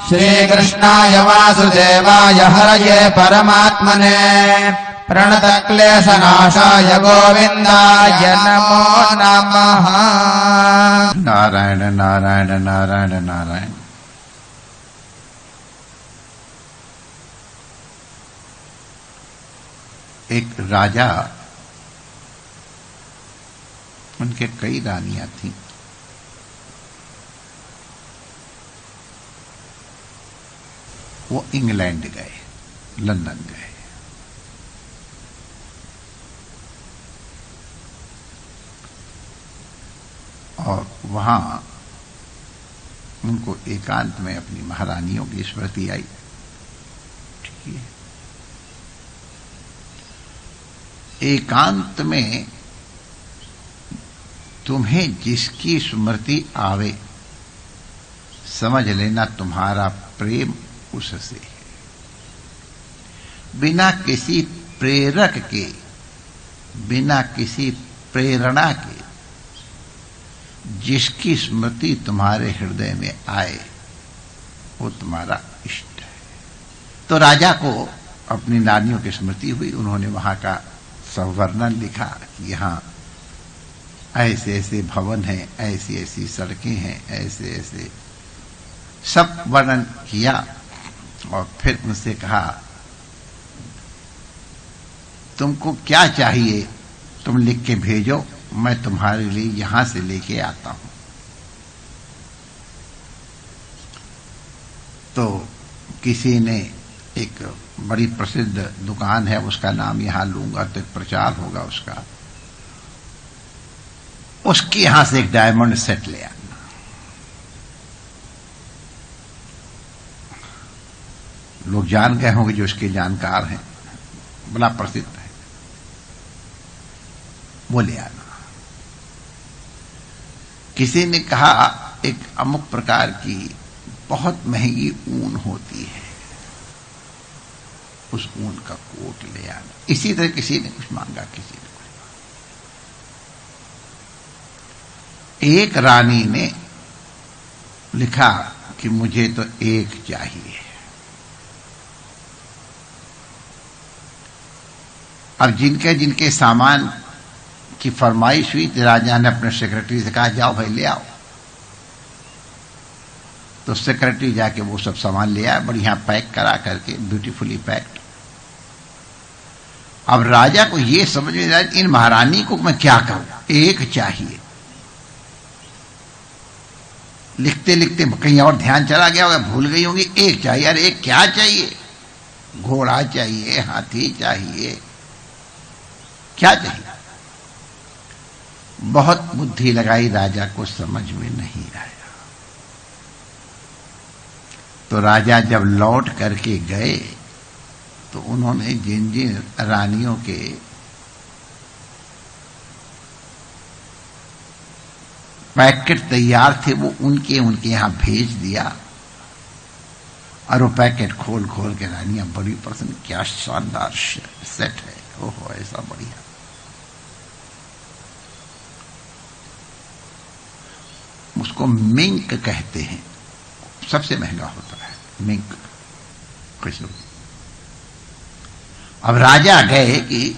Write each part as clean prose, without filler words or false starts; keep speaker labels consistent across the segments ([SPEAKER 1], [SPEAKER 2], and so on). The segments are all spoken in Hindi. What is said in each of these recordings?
[SPEAKER 1] श्रीकृष्णाय वासुदेवाय हरये परमात्मने प्रणतक्लेशनाशाय गोविन्दाय नमो नमः।
[SPEAKER 2] नारायण नारायण नारायण नारायण। एक राजा, उनके कई रानियां थीं। वो इंग्लैंड गए, लंदन गए। और वहां उनको एकांत में अपनी महारानियों की स्मृति आई। ठीक है, एकांत में तुम्हें जिसकी स्मृति आवे, समझ लेना तुम्हारा प्रेम उससे है। बिना किसी प्रेरक के, बिना किसी प्रेरणा के जिसकी स्मृति तुम्हारे हृदय में आए वो तुम्हारा इष्ट है। तो राजा को अपनी नानियों की स्मृति हुई। उन्होंने वहां का सब वर्णन लिखा कि यहां ऐसे ऐसे भवन हैं, ऐसी ऐसी सड़कें हैं, ऐसे ऐसे सब वर्णन किया। और फिर उनसे कहा, तुमको क्या चाहिए तुम लिख के भेजो, मैं तुम्हारे लिए यहां से लेके आता हूं। तो किसी ने, एक बड़ी प्रसिद्ध दुकान है, उसका नाम यहां लूंगा तो एक प्रचार होगा उसका, उसके यहां से एक डायमंड सेट ले आना। लोग जान गए होंगे जो उसके जानकार हैं, बड़ा प्रसिद्ध है, वो ले आना। किसी ने कहा एक अमुक प्रकार की बहुत महंगी ऊन होती है, उस ऊन का कोट ले आना। इसी तरह किसी ने कुछ मांगा, किसी ने कुछ मांगा। एक रानी ने लिखा कि मुझे तो एक चाहिए। अब जिनके जिनके सामान की फरमाइश हुई तो राजा ने अपने सेक्रेटरी से कहा, जाओ भाई ले आओ। तो सेक्रेटरी जाके वो सब सामान ले आया, बढ़िया पैक करा करके, ब्यूटीफुली पैक्ड। अब राजा को ये समझ में आया, इन महारानी को मैं क्या करूं, एक चाहिए। लिखते लिखते कहीं और ध्यान चला गया होगा, भूल गई होंगी, एक चाहिए। अरे एक क्या चाहिए? घोड़ा चाहिए, हाथी चाहिए, क्या चाहिए? बहुत बुद्धि लगाई, राजा को समझ में नहीं आया। तो राजा जब लौट करके गए तो उन्होंने जिन जिन रानियों के पैकेट तैयार थे वो उनके यहां भेज दिया। और वो पैकेट खोल खोल के रानियां बड़ी प्रसन्न, क्या शानदार सेट है, ओहो ऐसा बढ़िया। उसको मिंक कहते हैं, सबसे महंगा होता है मिंक खुशबू। अब राजा गए कि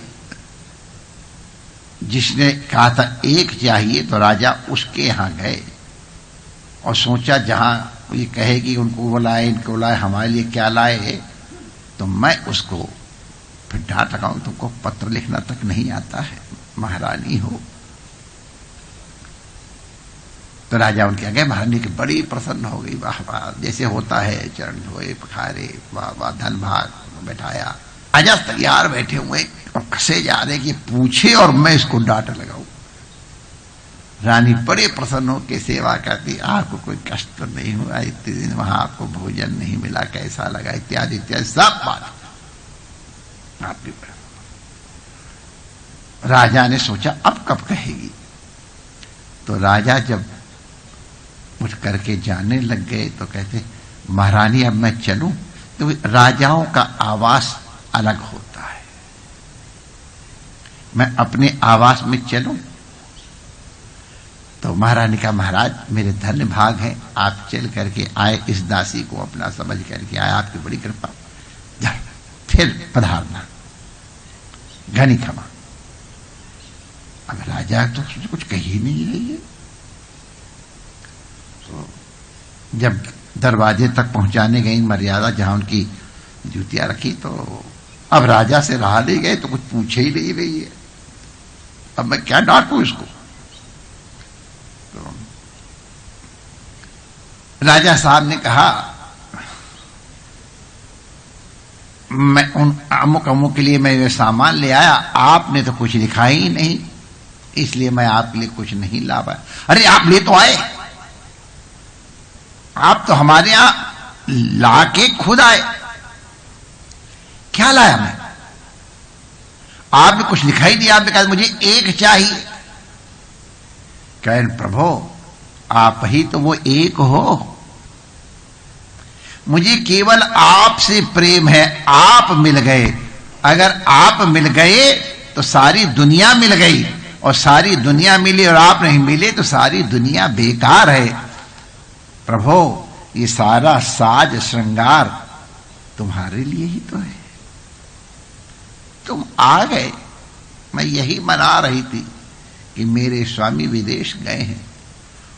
[SPEAKER 2] जिसने कहा था एक चाहिए, तो राजा उसके यहां गए और सोचा जहां ये कहेगी उनको वो लाए, इनको लाए, हमारे लिए क्या लाए, तो मैं उसको फिर डांट लगाऊं, तुमको पत्र लिखना तक नहीं आता है, महारानी हो। तो राजा उनके आगे, महारानी की बड़ी प्रसन्न हो गई, वाह वाह, जैसे होता है, चरण धोए पखारे, वाह वाह, धन भाग बैठाया। राजा तैयार बैठे हुए और कसे जा रहे कि पूछे और मैं इसको डांट लगाऊं। रानी बड़े प्रसन्न होकर सेवा करती, आपको कोई कष्ट तो नहीं हुआ, इतने दिन वहां आपको भोजन नहीं मिला, कैसा लगा, इत्यादि इत्यादि सब बात आपकी। राजा ने सोचा अब कब कहेगी। तो राजा जब उठ करके जाने लग गए तो कहते, महारानी अब मैं चलूं? तो राजाओं का आवास अलग होता है, मैं अपने आवास में चलूं? तो तो महारानी का महाराज मेरे धन्य भाग हैं, आप चल करके आए, इस दासी को अपना समझ करके आए, आपकी बड़ी कृपा, जा फिर पधारना, घनी क्षमा। अब राजा तो कुछ कह ही नहीं रही है। तो जब दरवाजे तक पहुंचाने गई मर्यादा, जहां उनकी जूतियां रखी, तो अब राजा से रहा नहीं गए, तो कुछ पूछे ही नहीं रही है। अब मैं क्या डांटूं इसको। तो राजा साहब ने कहा, मैं उन अमुक अमुक के लिए मैं ये सामान ले आया, आपने तो कुछ लिखा ही नहीं, इसलिए मैं आपके लिए कुछ नहीं ला पाया। अरे आप ले तो आए, आप तो हमारे यहां लाके खुद आए। क्या लाया मैं? आपने कुछ लिखा ही नहीं, आपने कहा मुझे एक चाहिए। कहें प्रभु आप ही तो वो एक हो, मुझे केवल आपसे प्रेम है, आप मिल गए। अगर आप मिल गए तो सारी दुनिया मिल गई, और सारी दुनिया मिली और आप नहीं मिले तो सारी दुनिया बेकार है। प्रभु ये सारा साज श्रृंगार तुम्हारे लिए ही तो है, तुम आ गए। मैं यही मना रही थी कि मेरे स्वामी विदेश गए हैं,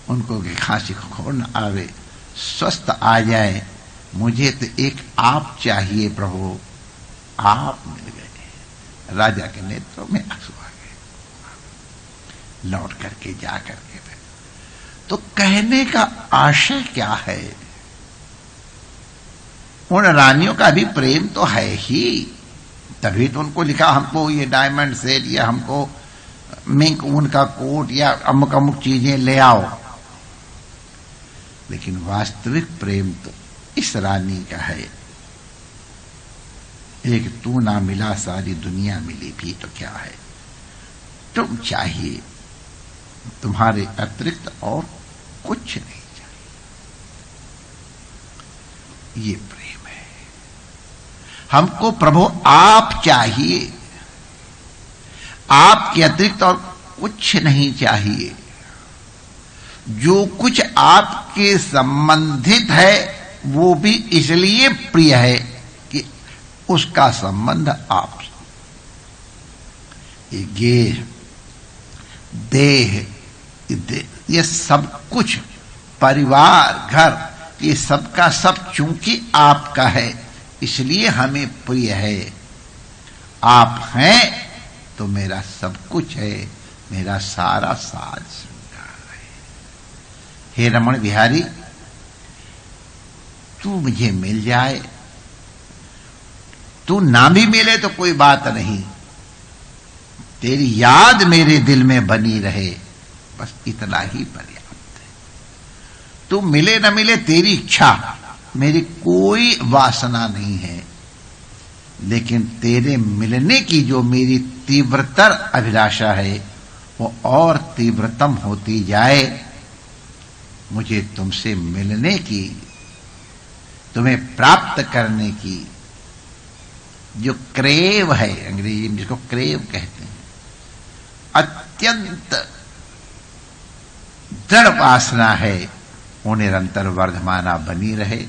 [SPEAKER 2] उनको कि खांसी खोर न आवे, स्वस्थ आ जाए, मुझे तो एक आप चाहिए प्रभु, आप मिल गए। राजा के नेत्रों में आंसू आ गए। लौट करके जा करके तो कहने का आशय क्या है? उन रानियों का भी प्रेम तो है ही, तभी तो उनको लिखा हमको ये डायमंड सेट या हमको मिंक ऊन का कोट या अमुक अमुक चीजें ले आओ। लेकिन वास्तविक प्रेम तो इस रानी का है। एक तू ना मिला सारी दुनिया मिली भी तो क्या है, तुम चाहिए, तुम्हारे अतिरिक्त और कुछ नहीं चाहिए। ये प्रेम है। हमको प्रभु आप चाहिए, आपके अतिरिक्त और कुछ नहीं चाहिए। जो कुछ आपके संबंधित है वो भी इसलिए प्रिय है कि उसका संबंध आपसे। ये गेह, देह, ये सब कुछ, परिवार, घर, ये सबका सब चूंकि आपका है इसलिए हमें प्रिय है। आप हैं तो मेरा सब कुछ है, मेरा सारा साज श्रृंगार है। हे रमण बिहारी, तू मुझे मिल जाए, तू ना भी मिले तो कोई बात नहीं, तेरी याद मेरे दिल में बनी रहे, बस इतना ही पर्याप्त है। तू मिले न मिले तेरी इच्छा, मेरी कोई वासना नहीं है, लेकिन तेरे मिलने की जो मेरी तीव्रतर अभिलाषा है वो और तीव्रतम होती जाए। मुझे तुमसे मिलने की, तुम्हें प्राप्त करने की जो क्रेव है, अंग्रेजी में जिसको क्रेव कहते हैं, अत्यंत दृढ़ वासना है, वो निरंतर वर्धमाना बनी रहे।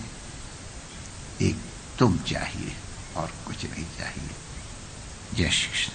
[SPEAKER 2] एक तुम चाहिए और कुछ नहीं चाहिए। जय श्री कृष्ण।